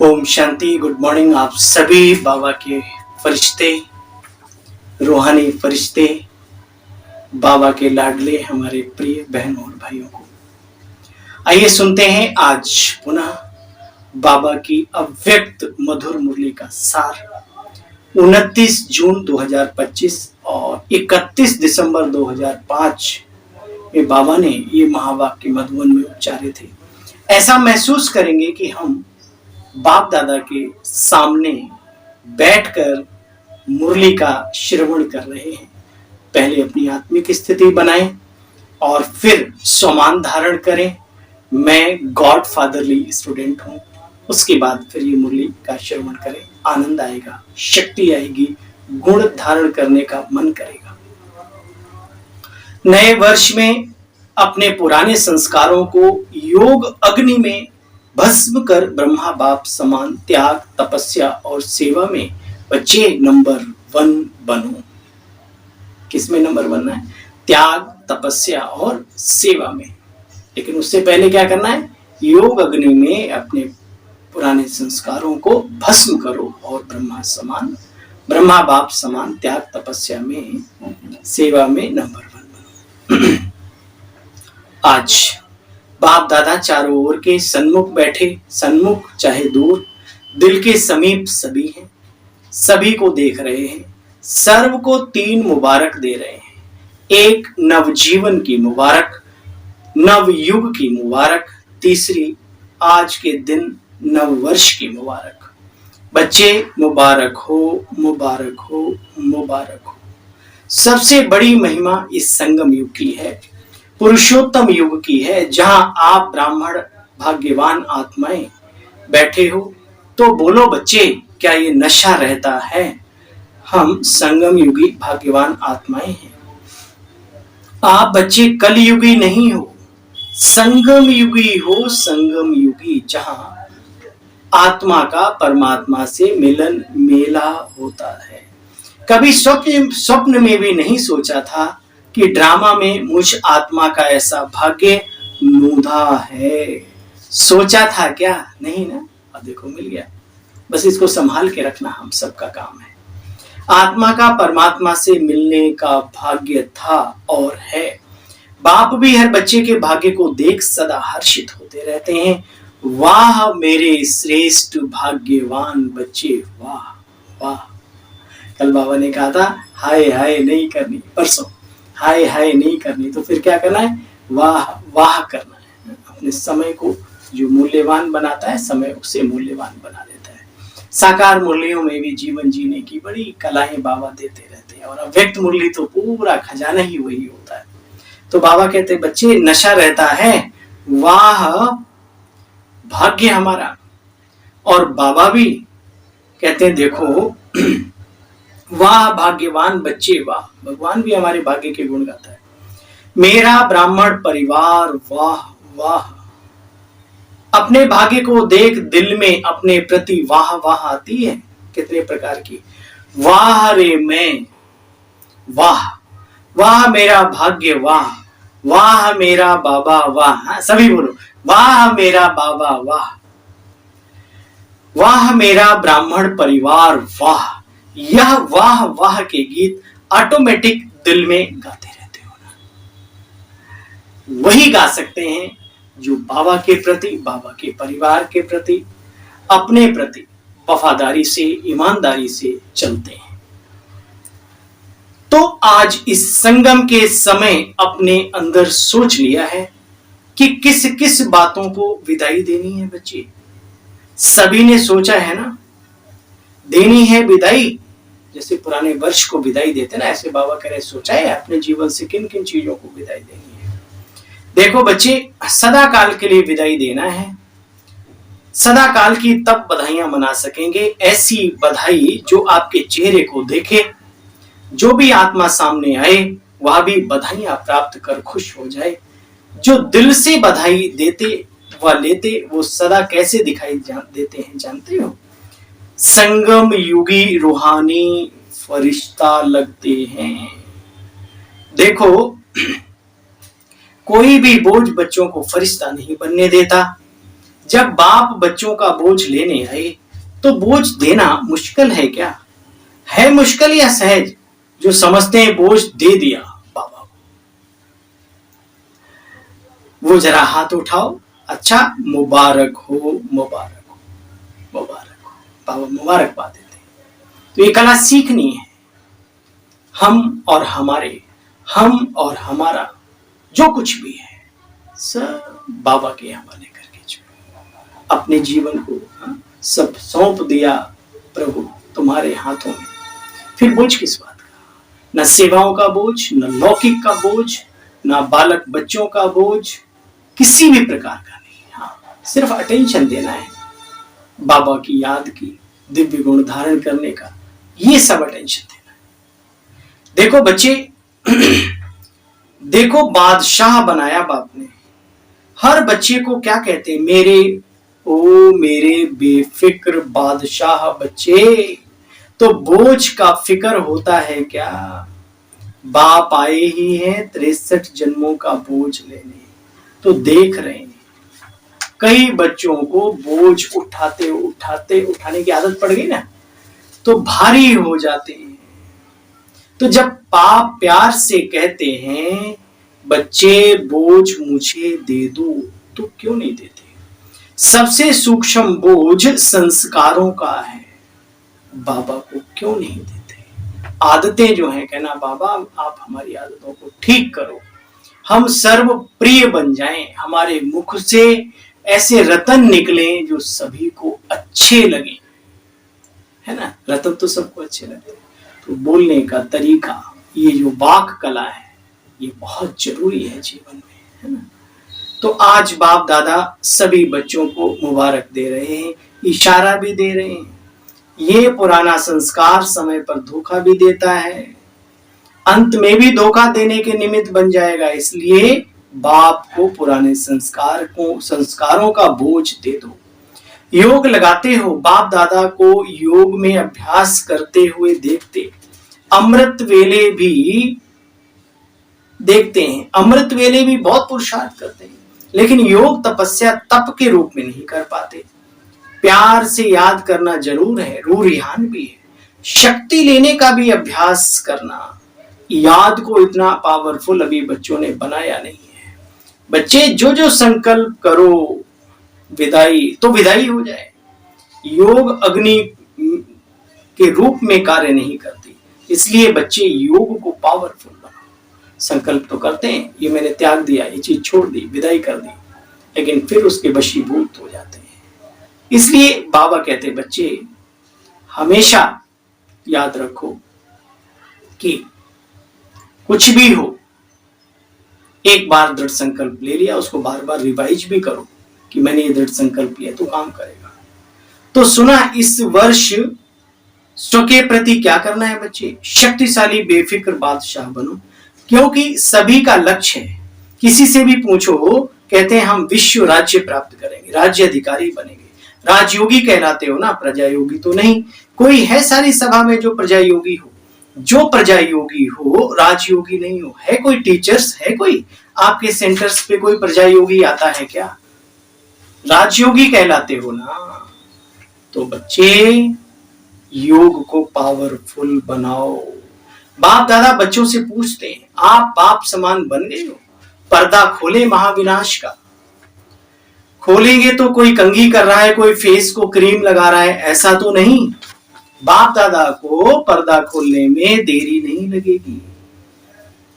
Om Shanti. Good morning आप सभी बाबा के फरिश्ते, रूहानी फरिश्ते, बाबा के लाडले हमारे प्रिय बहनों और भाइयों को आइए सुनते हैं आज पुनः बाबा की अव्यक्त मधुर मुरली का सार। 29 जून 2025 और 31 दिसंबर 2005 में बाबा ने ये महावाक्य मधुबन में उच्चारे थे। ऐसा महसूस करेंगे कि हम बाप दादा के सामने बैठकर मुरली का श्रवण कर रहे हैं। पहले अपनी आत्मिक स्थिति बनाएं और फिर स्वमान धारण करें, मैं गॉड फादरली स्टूडेंट हूं। उसके बाद फिर ये मुरली का श्रवण करें, आनंद आएगा, शक्ति आएगी, गुण धारण करने का मन करेगा। नए वर्ष में अपने पुराने संस्कारों को योग अग्नि में भस्म कर ब्रह्मा बाप समान त्याग, तपस्या और सेवा में बच्चे नंबर 1 बनो। किसमें नंबर बनना है? त्याग, तपस्या और सेवा में। लेकिन उससे पहले क्या करना है? योग अग्नि में अपने पुराने संस्कारों को भस्म करो और ब्रह्मा बाप समान त्याग, तपस्या में, सेवा में नंबर 1 बनो। आज बाप दादा चारों ओर के सन्मुख बैठे, सन्मुख चाहे दूर, दिल के समीप सभी हैं, सभी को देख रहे हैं, सर्व को 3 मुबारक दे रहे हैं। एक नवजीवन की मुबारक, नव युग की मुबारक, तीसरी आज के दिन नव वर्ष की मुबारक। बच्चे मुबारक हो, मुबारक हो, मुबारक हो। सबसे बड़ी महिमा इस संगम युग की है, पुरुषोत्तम युग की है, जहां आप ब्राह्मण भाग्यवान आत्माएं बैठे हो। तो बोलो बच्चे, क्या ये नशा रहता है? हम संगम युगी भाग्यवान आत्माएं हैं। आप बच्चे कलयुगी नहीं हो, संगम युगी हो, संगम युगी, जहां आत्मा का परमात्मा से मिलन मेला होता है। कभी स्वप्न में भी नहीं सोचा था कि ड्रामा में मुझ आत्मा का ऐसा भाग्य नूधा है। सोचा था क्या? नहीं ना। अब देखो मिल गया। बस इसको संभाल के रखना हम सबका काम है। आत्मा का परमात्मा से मिलने का भाग्य था और है। बाप भी हर बच्चे के भाग्य को देख सदा हर्षित होते रहते हैं। वाह मेरे श्रेष्ठ भाग्यवान बच्चे, वाह वाह। कल बाबा ने कहा था हाय हाय नहीं करनी, परसों हाय हाय नहीं करनी, तो फिर क्या करना है? वाह वाह करना है। अपने समय को जो मूल्यवान बनाता है, समय उसे मूल्यवान बना देता है। साकार मुरलियों में भी जीवन जीने की बड़ी कलाएं बाबा देते रहते हैं और अव्यक्त मुरली तो पूरा खजाना ही वही होता है। तो बाबा कहते हैं बच्चे नशा रहता है, वाह भाग्य हमारा। और बाबा भी कहते हैं देखो वाह भाग्यवान बच्चे, वाह। भगवान भी हमारे भाग्य के गुण गाता है। मेरा ब्राह्मण परिवार, वाह वाह। अपने भाग्य को देख दिल में अपने प्रति वाह वाह आती है। कितने प्रकार की वाह रे मैं, वाह वाह मेरा भाग्य, वाह वाह मेरा बाबा, वाह। सभी बोलो वाह मेरा बाबा, वाह वाह मेरा ब्राह्मण परिवार, वाह। यह वाह वाह के गीत ऑटोमेटिक दिल में गाते रहते हो ना। वही गा सकते हैं जो बाबा के प्रति, बाबा के परिवार के प्रति, अपने प्रति वफादारी से, ईमानदारी से चलते हैं। तो आज इस संगम के समय अपने अंदर सोच लिया है कि किस किस बातों को विदाई देनी है बच्चे। सभी ने सोचा है ना, देनी है विदाई। जैसे पुराने वर्ष को विदाई देते ना, ऐसे बाबा कह रहे सोचा है अपने जीवन से किन किन चीजों को विदाई देनी है। देखो बच्चे, सदा काल के लिए विदाई देना है। सदा काल की तब बधाइयां मना सकेंगे, ऐसी बधाई जो आपके चेहरे को देखे, जो भी आत्मा सामने आए वह भी बधाइयां प्राप्त कर खुश हो जाए। जो दिल से बधाई देते व लेते वो सदा कैसे दिखाई देते हैं जानते हो? संगम युगी रूहानी फरिश्ता लगते हैं। देखो कोई भी बोझ बच्चों को फरिश्ता नहीं बनने देता। जब बाप बच्चों का बोझ लेने आए तो बोझ देना मुश्किल है क्या? है मुश्किल या सहज? जो समझते हैं बोझ दे दिया बाबा को, वो जरा हाथ उठाओ। अच्छा, मुबारक हो, मुबारक हो, मुबारक हो। बाबा मुबारकबाद देते हैं। तो ये कला सीखनी है। हम और हमारे, हम और हमारा जो कुछ भी है सब बाबा के हवाले करके जो अपने जीवन को सब सौंप दिया प्रभु तुम्हारे हाथों में। फिर बोझ किस बात का? न सेवाओं का बोझ, न लौकिक का बोझ, न बालक बच्चों का बोझ, किसी भी प्रकार का नहीं। हाँ, सिर्फ अटेंशन देना है, बाबा की याद की, दिव्य गुण धारण करने का, ये सब अटेंशन देना है। देखो बच्चे, देखो बादशाह बनाया बाप ने। हर बच्चे को क्या कहते हैं? मेरे बेफिक्र बादशाह बच्चे। तो बोझ का फिक्र होता है क्या? बाप आए ही हैं 63 जन्मों का बोझ लेने। तो देख रहे हैं कई बच्चों को बोझ उठाने की आदत पड़ गई ना, तो भारी हो जाते हैं। तो जब बाप प्यार से कहते हैं बच्चे बोझ मुझे दे दो, तो क्यों नहीं देते? सबसे सूक्ष्म बोझ संस्कारों का है, बाबा को क्यों नहीं देते? आदतें जो हैं, कहना बाबा आप हमारी आदतों को ठीक करो, हम सर्व प्रिय बन जाएं, हमारे मुख से ऐसे रतन निकले जो सभी को अच्छे लगे, है ना? रतन तो सबको अच्छे लगते हैं। तो बोलने का तरीका, ये जो वाक कला है, ये बहुत जरूरी है जीवन में, है ना? तो आज बाप दादा सभी बच्चों को मुबारक दे रहे हैं, इशारा भी दे रहे हैं। ये पुराना संस्कार समय पर धोखा भी देता है, अंत में भी धोखा देने के निमित्त बन जाएगा। इसलिए बाप को पुराने संस्कारों का बोझ दे दो। योग लगाते हो, बाप दादा को योग में अभ्यास करते हुए देखते, अमृत वेले भी देखते हैं। अमृत वेले भी बहुत पुरुषार्थ करते हैं, लेकिन योग तपस्या तप के रूप में नहीं कर पाते। प्यार से याद करना जरूर है, रूरिहान भी है। शक्ति लेने का भी अभ्यास करना। याद को इतना पावरफुल अभी बच्चों ने बनाया नहीं है। बच्चे जो जो संकल्प करो, विदाई तो विदाई हो जाए। योग अग्नि के रूप में कार्य नहीं करती, इसलिए बच्चे योग को पावरफुल बनाओ। संकल्प तो करते हैं, ये मैंने त्याग दिया, ये चीज छोड़ दी, विदाई कर दी, लेकिन फिर उसके वशीभूत हो जाते हैं। इसलिए बाबा कहते बच्चे हमेशा याद रखो कि कुछ भी हो, एक बार दृढ़ संकल्प ले लिया, उसको बार बार रिवाइज भी करो कि मैंने ये दृढ़ संकल्प लिया, तो काम करेगा। तो सुना, इस वर्ष स्व के प्रति क्या करना है बच्चे? शक्तिशाली बेफिक्र बादशाह बनो, क्योंकि सभी का लक्ष्य है। किसी से भी पूछो, कहते हैं हम विश्व राज्य प्राप्त करेंगे, राज्य अधिकारी बनेंगे। राजयोगी कहलाते हो ना, प्रजा योगी तो नहीं। कोई है सारी सभा में जो प्रजा योगी हो? जो प्रजा योगी हो, राजयोगी नहीं हो। है कोई टीचर्स, है कोई आपके सेंटर्स पे कोई प्रजा योगी आता है क्या? राजयोगी कहलाते हो ना। तो बच्चे योग को पावरफुल बनाओ। बाप दादा बच्चों से पूछते हैं, आप बाप समान बन गए हो? पर्दा खोले महाविनाश का। खोलेंगे तो कोई कंघी कर रहा है, कोई फेस को क्रीम लगा रहा है, ऐसा तो नहीं। बाप दादा को पर्दा खोलने में देरी नहीं लगेगी।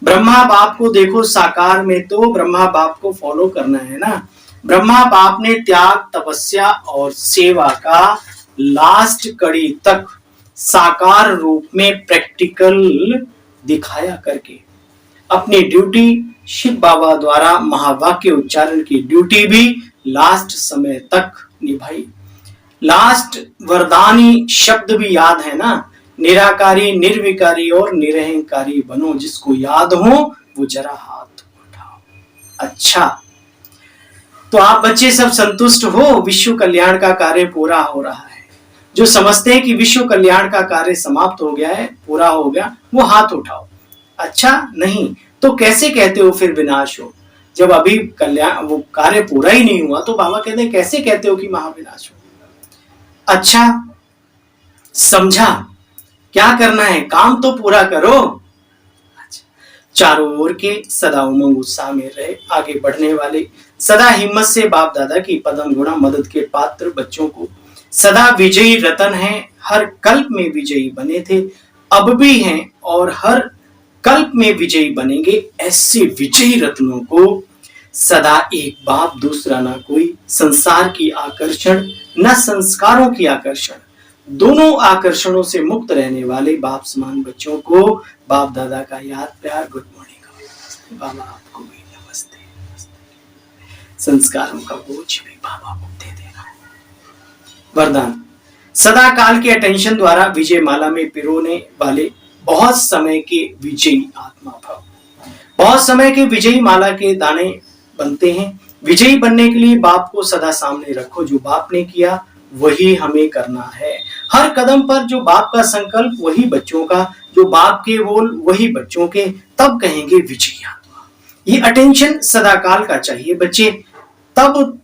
ब्रह्मा बाप को देखो साकार में, तो ब्रह्मा बाप को फॉलो करना है ना। ब्रह्मा बाप ने त्याग, तपस्या और सेवा का लास्ट कड़ी तक साकार रूप में प्रैक्टिकल दिखाया करके अपनी ड्यूटी, शिव बाबा द्वारा महावाक्य उच्चारण की ड्यूटी भी लास्ट समय तक निभाई। लास्ट वरदानी शब्द भी याद है ना, निराकारी, निर्विकारी और निरहंकारी बनो। जिसको याद हो वो जरा हाथ उठाओ। अच्छा, तो आप बच्चे सब संतुष्ट हो? विश्व कल्याण का कार्य पूरा हो रहा है। जो समझते हैं कि विश्व कल्याण का कार्य समाप्त हो गया है, पूरा हो गया, वो हाथ उठाओ। अच्छा नहीं तो कैसे कहते हो फिर विनाश हो? जब अभी कल्याण वो कार्य पूरा ही नहीं हुआ तो बाबा कहते हैं कैसे कहते हो कि महाविनाश हो। अच्छा समझा, क्या करना है, काम तो पूरा करो। अच्छा, चारों ओर के सदा उमंग उत्साह में रहे आगे बढ़ने वाले, सदा हिम्मत से बाप दादा की पदम गुणा मदद के पात्र बच्चों को सदा विजयी रतन हैं, हर कल्प में विजयी बने थे, अब भी हैं और हर कल्प में विजयी बनेंगे। ऐसे विजयी रत्नों को सदा एक बाप दूसरा ना कोई, संसार की आकर्षण न संस्कारों की आकर्षण, दोनों आकर्षणों से मुक्त रहने वाले बाप समान बच्चों को बाप दादा का याद प्यार गुड मॉर्निंग। बाबा आपको भी नमस्ते, नमस्ते। संस्कारों का बोझ भी बाबा को दे देना है। वरदान, सदा काल के अटेंशन द्वारा विजय माला में पिरोने वाले बहुत समय के विजयी आत्मा भव। बहुत समय के विजयी माला के दाने बनते हैं। विजयी बनने के लिए बाप को सदा सामने रखो, जो बाप ने किया वही हमें करना है। हर कदम पर जो बाप का संकल्प वही बच्चों का, जो बाप के बोल वही बच्चों के, तब कहेंगे विजयी आत्मा। ये अटेंशन सदा काल का चाहिए बच्चे, तब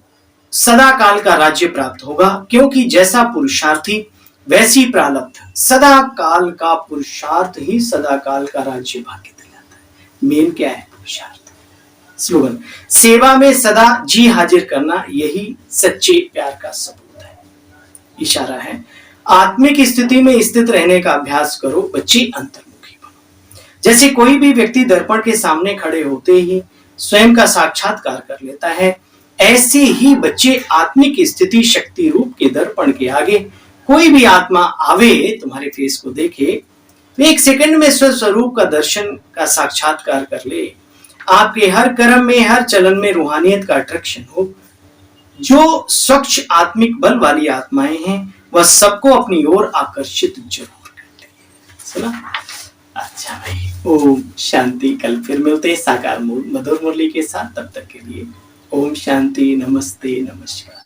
सदा काल का राज्य प्राप्त होगा, क्योंकि जैसा पुरुषार्थी वैसी प्रारब्ध। सदा काल का पुरुषार्थ ही सदा काल का राज्य भाग्य दिलाता है। मेन क्या है? पुरुषार्थ। स्लोगन, सेवा में सदा जी हाजिर करना यही सच्चे प्यार का सबूत है। इशारा है, आत्मिक स्थिति में स्थित रहने का अभ्यास करो बच्चे, अंतर्मुखी बनो। जैसे कोई भी व्यक्ति दर्पण के सामने खड़े होते ही स्वयं का साक्षात्कार कर लेता है, ऐसे ही बच्चे आत्मिक स्थिति शक्ति रूप के दर्पण के आगे कोई भी आत्मा आवे, तुम्हारे फेस को देखे, एक सेकंड में स्वस्वरूप का दर्शन का साक्षात्कार कर ले। आपके हर कर्म में, हर चलन में रूहानियत का अट्रैक्शन हो। जो स्वच्छ आत्मिक बल वाली आत्माएं हैं वह सबको अपनी ओर आकर्षित जरूर करती है। सुना? अच्छा भाई, ओम शांति। कल फिर मिलते हैं साकार मधुर मुरली के साथ, तब तक के लिए ओम शांति, नमस्ते, नमस्कार।